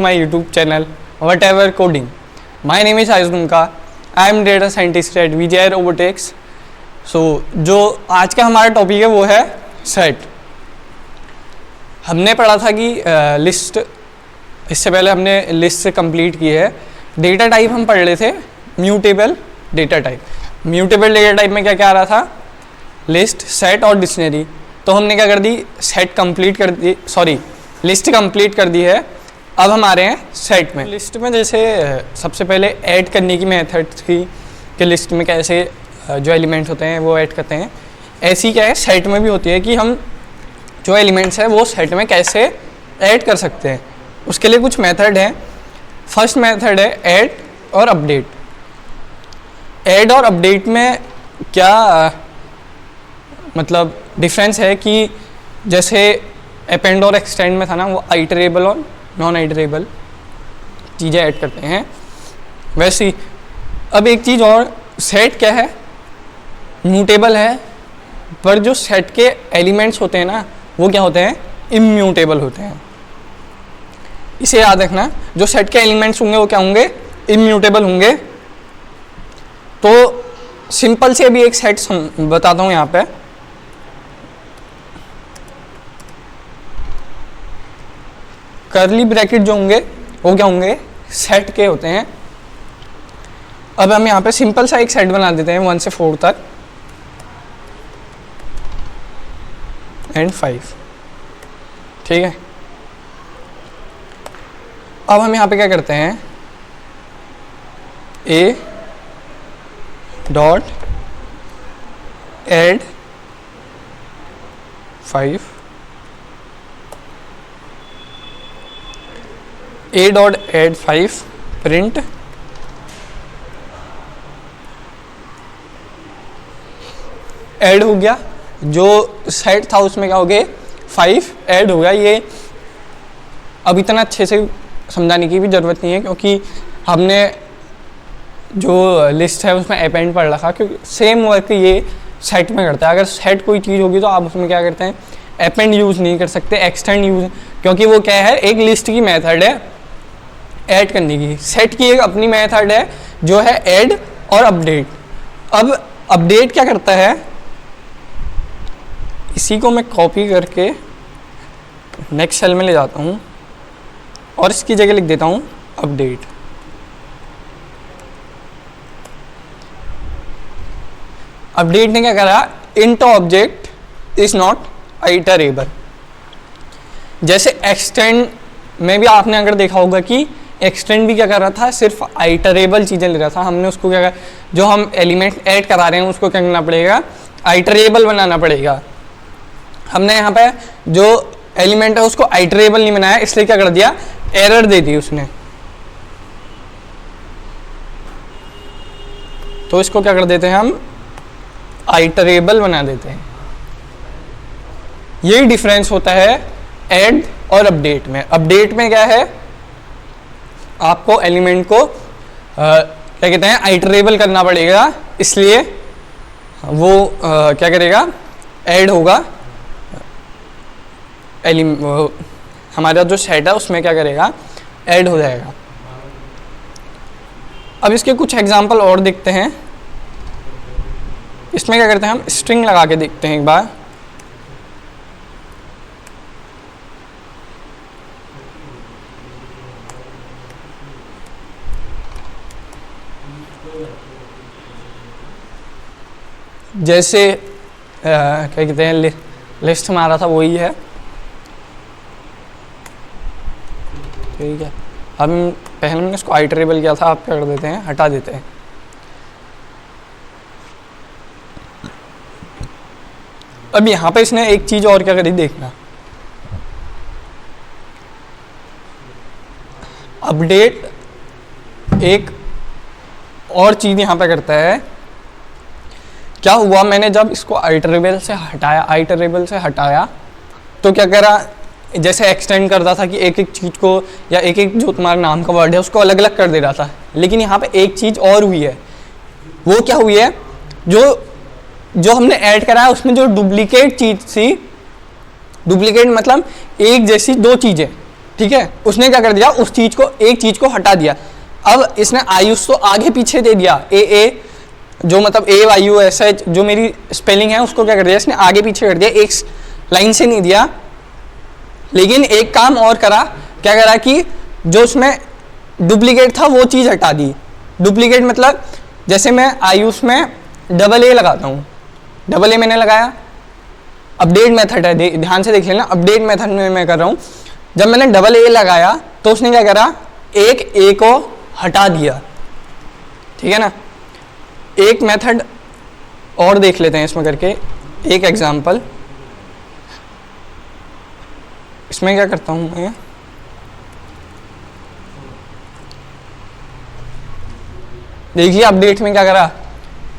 my YouTube channel Whatever Coding. My name is Ayush Dunka. I am data scientist at VGI Robotics. So जो आज का हमारा topic है वो है सेट. हमने पढ़ा था कि लिस्ट, इससे पहले हमने लिस्ट से कंप्लीट की है. डेटा टाइप हम पढ़ रहे थे mutable data type. Mutable data type में क्या क्या आ रहा था? लिस्ट, सेट और डिक्शनरी. तो हमने क्या कर दी, सेट कंप्लीट कर दी, सॉरी लिस्ट कंप्लीट कर दी है. अब हम आ रहे हैं सेट में. लिस्ट में जैसे सबसे पहले ऐड करने की मेथड थी कि लिस्ट में कैसे जो एलिमेंट होते हैं वो ऐड करते हैं. ऐसी क्या है सेट में भी होती है कि हम जो एलिमेंट्स है वो सेट में कैसे ऐड कर सकते हैं. उसके लिए कुछ मेथड हैं. फर्स्ट मेथड है ऐड और अपडेट. ऐड और अपडेट में क्या मतलब डिफरेंस है कि जैसे अपेंड और एक्सटेंड में था ना, वो आइटरेबल और नॉन आइटरेबल चीज़ें ऐड करते हैं. वैसे ही अब एक चीज़ और, सेट क्या है, म्यूटेबल है, पर जो सेट के एलिमेंट्स होते हैं ना वो क्या होते हैं, इम्यूटेबल होते हैं. इसे याद रखना, जो सेट के एलिमेंट्स होंगे वो क्या होंगे, इम्यूटेबल होंगे. तो सिंपल से अभी एक सेट बताता हूँ यहाँ पे. कर्ली ब्रैकेट जो होंगे वो क्या होंगे, सेट के होते हैं. अब हम यहाँ पे सिंपल सा एक सेट बना देते हैं 1 से 4 तक एंड 5. ठीक है. अब हम यहाँ पे क्या करते हैं, a dot add 5, a dot add 5 print add हो गया. जो सेट था उसमें क्या हो गए, 5 ऐड हो गया. ये अब इतना अच्छे से समझाने की भी ज़रूरत नहीं है क्योंकि हमने जो लिस्ट है उसमें अपेंड पढ़ रखा, क्योंकि सेम वर्क ये सेट में करता है. अगर सेट कोई चीज़ होगी तो आप उसमें क्या करते हैं, अपेंड यूज़ नहीं कर सकते, एक्सटेंड यूज़, क्योंकि वो क्या है, एक लिस्ट की मेथड है ऐड करने की. सेट की एक अपनी मेथड है जो है ऐड और अपडेट. अब अपडेट क्या करता है, इसी को मैं कॉपी करके नेक्स्ट सेल में ले जाता हूँ और इसकी जगह लिख देता हूँ अपडेट. अपडेट ने क्या करा, int object is not iterable. जैसे एक्सटेंड में भी आपने अगर देखा होगा कि एक्सटेंड भी क्या कर रहा था, सिर्फ आइटरेबल चीज़ें ले रहा था. हमने उसको क्या, जो हम एलिमेंट ऐड करा रहे हैं उसको क्या करना पड़ेगा, आइटरेबल बनाना पड़ेगा. हमने यहाँ पे जो एलिमेंट है उसको आइटरेबल नहीं बनाया, इसलिए क्या कर दिया, एरर दे दी उसने. तो इसको क्या कर देते हैं हम, आइटरेबल बना देते हैं. यही डिफरेंस होता है ऐड और अपडेट में. अपडेट में क्या है, आपको एलिमेंट को क्या कहते हैं, आइटरेबल करना पड़ेगा, इसलिए वो क्या करेगा, ऐड होगा. हमारा जो सेट है उसमें क्या करेगा, ऐड हो जाएगा. अब इसके कुछ एग्जांपल और देखते हैं. इसमें क्या करते हैं, हम स्ट्रिंग लगा के देखते हैं एक बार. जैसे क्या कहते हैं, लिस्ट हमारा था वही है. ठीक है. अब पहले हमने इसको आइटरेबल किया था, आप क्या कर देते हैं, हटा देते हैं. अब यहाँ पे इसने एक चीज़ और क्या करी, देखना. अपडेट एक और चीज़ यहाँ पे करता है. क्या हुआ, मैंने जब इसको आइटरेबल से हटाया तो क्या करा, जैसे एक्सटेंड करता था कि एक एक चीज़ को या एक एक जो तुम्हारा नाम का वर्ड है उसको अलग अलग कर दे रहा था. लेकिन यहाँ पे एक चीज़ और हुई है. वो क्या हुई है, जो हमने ऐड करा है उसमें जो डुप्लीकेट चीज़ थी, डुप्लीकेट मतलब एक जैसी दो चीज़ें, ठीक है, उसने क्या कर दिया, उस चीज को, एक चीज को हटा दिया। अब इसने आयुष तो आगे पीछे दे दिया, ए जो मतलब AYUSH जो मेरी स्पेलिंग है उसको क्या कर दिया इसने आगे पीछे कर दिया, एक लाइन से नहीं दिया। लेकिन एक काम और करा, क्या करा कि जो उसमें डुप्लीकेट था वो चीज़ हटा दी। डुप्लीकेट मतलब जैसे मैं आयुष में AA लगाता हूँ, AA मैंने लगाया, अपडेट मेथड है, ध्यान से देख लेना, अपडेट मेथड में मैं कर रहा हूँ। जब मैंने AA लगाया तो उसने क्या करा, एक A को हटा दिया, ठीक है ना। एक मेथड और देख लेते हैं इसमें करके, एक एग्जांपल। इसमें क्या करता हूं मैं, देखिए अपडेट में क्या करा,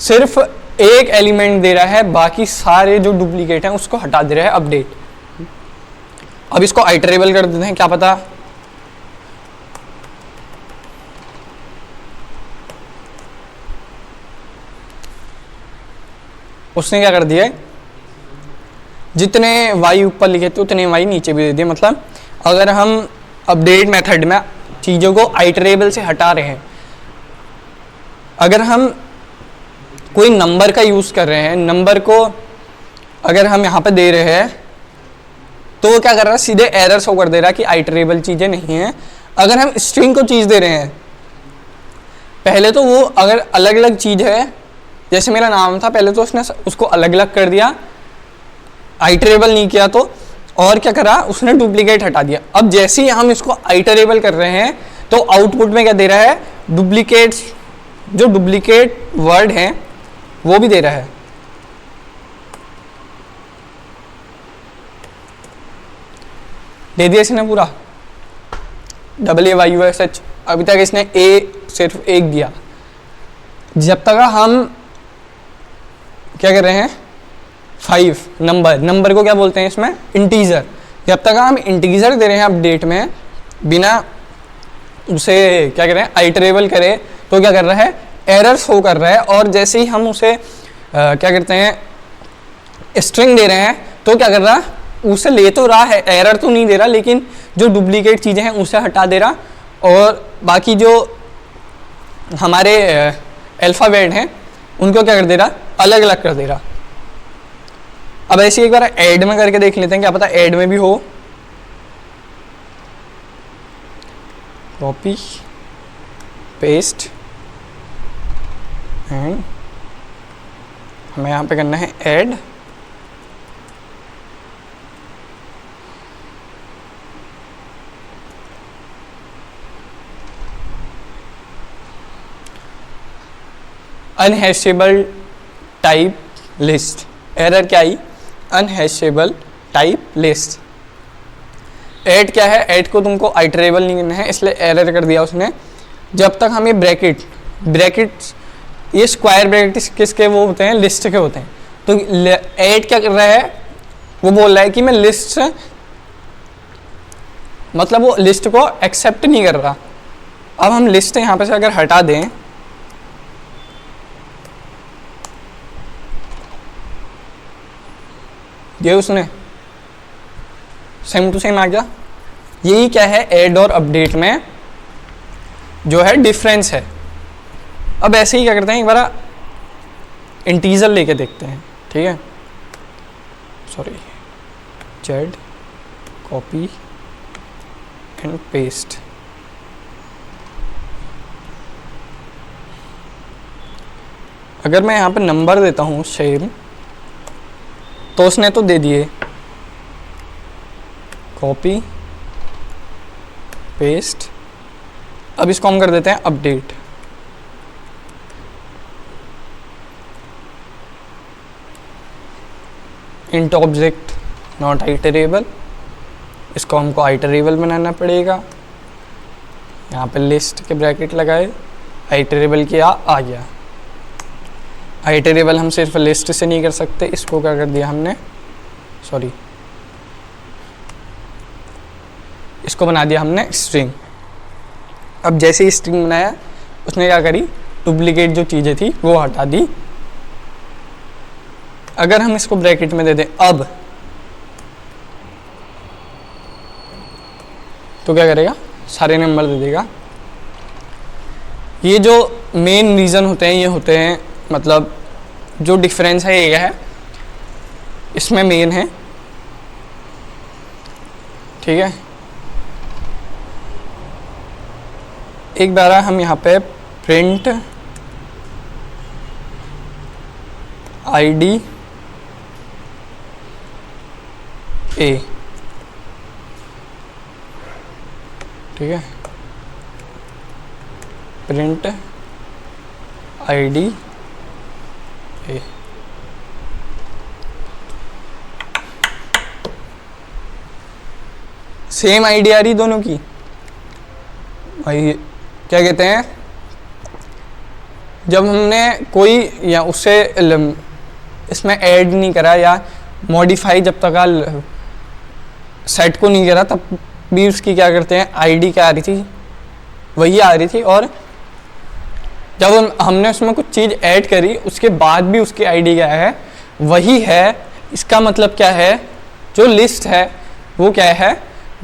सिर्फ एक एलिमेंट दे रहा है, बाकी सारे जो डुप्लीकेट हैं उसको हटा दे रहा है अपडेट। अब इसको आइटरेबल कर देते हैं, क्या पता उसने क्या कर दिया, जितने y ऊपर लिखे थे उतने y नीचे भी दे दिए। मतलब अगर हम अपडेट मेथड में चीज़ों को आइटरेबल से हटा रहे हैं, अगर हम कोई नंबर का यूज़ कर रहे हैं, नंबर को अगर हम यहाँ पे दे रहे हैं तो वो क्या कर रहा है, सीधे एरर शो कर दे रहा है कि आइटरेबल चीज़ें नहीं हैं। अगर हम स्ट्रिंग को चीज़ दे रहे हैं, पहले तो वो अगर अलग अलग चीज़ है, जैसे मेरा नाम था, पहले तो उसने उसको अलग अलग कर दिया, आइटरेबल नहीं किया तो, और क्या करा उसने डुप्लीकेट हटा दिया। अब जैसे ही हम इसको आइटरेबल कर रहे हैं तो आउटपुट में क्या दे रहा है, डुप्लीकेट्स, जो डुप्लीकेट वर्ड हैं वो भी दे रहा है। दे दिया इसने पूरा AYUSH, अभी तक इसने A सिर्फ एक दिया। जब तक हम क्या कर रहे हैं, 5 नंबर को क्या बोलते हैं इसमें, इंटीजर। जब तक हम इंटीजर दे रहे हैं अपडेट में, बिना उसे क्या कर रहे हैं आइटरेबल करे, तो क्या कर रहा है, एरर शो कर रहा है। और जैसे ही हम उसे क्या करते हैं, स्ट्रिंग दे रहे हैं, तो क्या कर रहा है, उसे ले तो रहा है, एरर तो नहीं दे रहा, लेकिन जो डुप्लीकेट चीज़ें हैं उसे हटा दे रहा, और बाकी जो हमारे अल्फ़ाबेट हैं उनको क्या कर दे रहा, अलग अलग कर दे रहा। अब ऐसे एक बार ऐड में करके देख लेते हैं, क्या पता ऐड में भी हो। कॉपी पेस्ट एंड हमें यहाँ पे करना है ऐड, अनहैशेबल टाइप लिस्ट। एरर क्या आई, अनहैशेबल टाइप लिस्ट। ऐड क्या है, ऐड को तुमको आइटरेबल नहीं करना है, इसलिए एरर कर दिया उसने। जब तक हम ये ब्रैकेट्स, ये स्क्वायर ब्रैकेट्स किसके वो होते हैं, लिस्ट के होते हैं। तो ऐड क्या कर रहा है, वो बोल रहा है कि मैं लिस्ट, मतलब वो लिस्ट को एक्सेप्ट नहीं कर रहा। अब हम लिस्ट यहाँ पे से अगर हटा दें, ये उसने सेम टू सेम आ गया। यही क्या है, ऐड और अपडेट में जो है डिफरेंस है। अब ऐसे ही क्या करते हैं, एक बार इंटीजर लेके देखते हैं, ठीक है, sorry, Z copy and paste. अगर मैं यहाँ पे नंबर देता हूँ सेम, तो उसने तो दे दिए, कॉपी पेस्ट। अब इसको हम कर देते हैं update. Int object not iterable, इसको हमको आइटरेबल बनाना पड़ेगा। यहाँ पे लिस्ट के ब्रैकेट लगाए, आइटरेबल किया, आ गया। आइटरेबल हम सिर्फ लिस्ट से नहीं कर सकते, इसको क्या कर दिया हमने, सॉरी, इसको बना दिया हमने स्ट्रिंग। अब जैसे ही स्ट्रिंग बनाया, उसने क्या करी, डुप्लीकेट जो चीज़ें थी वो हटा दी। अगर हम इसको ब्रैकेट में दे दें, अब तो क्या करेगा, सारे नंबर दे देगा। ये जो मेन रीज़न होते हैं ये होते हैं, मतलब जो डिफरेंस है ये है, इसमें मेन है, ठीक है। एक बार हम यहाँ पे प्रिंट ID A, ठीक है, print ID A। Same ID आ रही दोनों की भाई। क्या कहते हैं, जब हमने कोई या उससे इसमें ऐड नहीं करा या मॉडिफाई जब तक सेट को नहीं करा, तब भी उसकी क्या करते हैं, ID क्या आ रही थी, वही आ रही थी। और जब हमने उसमें कुछ चीज़ ऐड करी उसके बाद भी उसकी ID क्या है, वही है। इसका मतलब क्या है, जो लिस्ट है वो क्या है,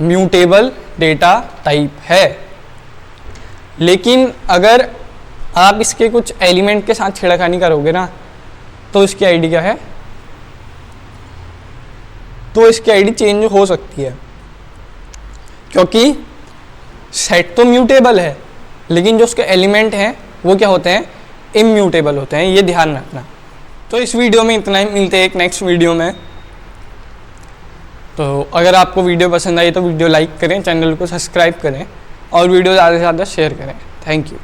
म्यूटेबल डेटा टाइप है। लेकिन अगर आप इसके कुछ एलिमेंट के साथ छेड़खानी करोगे ना, तो इसकी ID क्या है, तो इसकी ID चेंज हो सकती है, क्योंकि सेट तो म्यूटेबल है लेकिन जो उसके एलिमेंट हैं वो क्या होते हैं, इम्यूटेबल होते हैं। ये ध्यान रखना। तो इस वीडियो में इतना ही, मिलते हैं एक नेक्स्ट वीडियो में। तो अगर आपको वीडियो पसंद आई तो वीडियो लाइक करें, चैनल को सब्सक्राइब करें और वीडियो ज़्यादा से ज़्यादा शेयर करें। Thank you.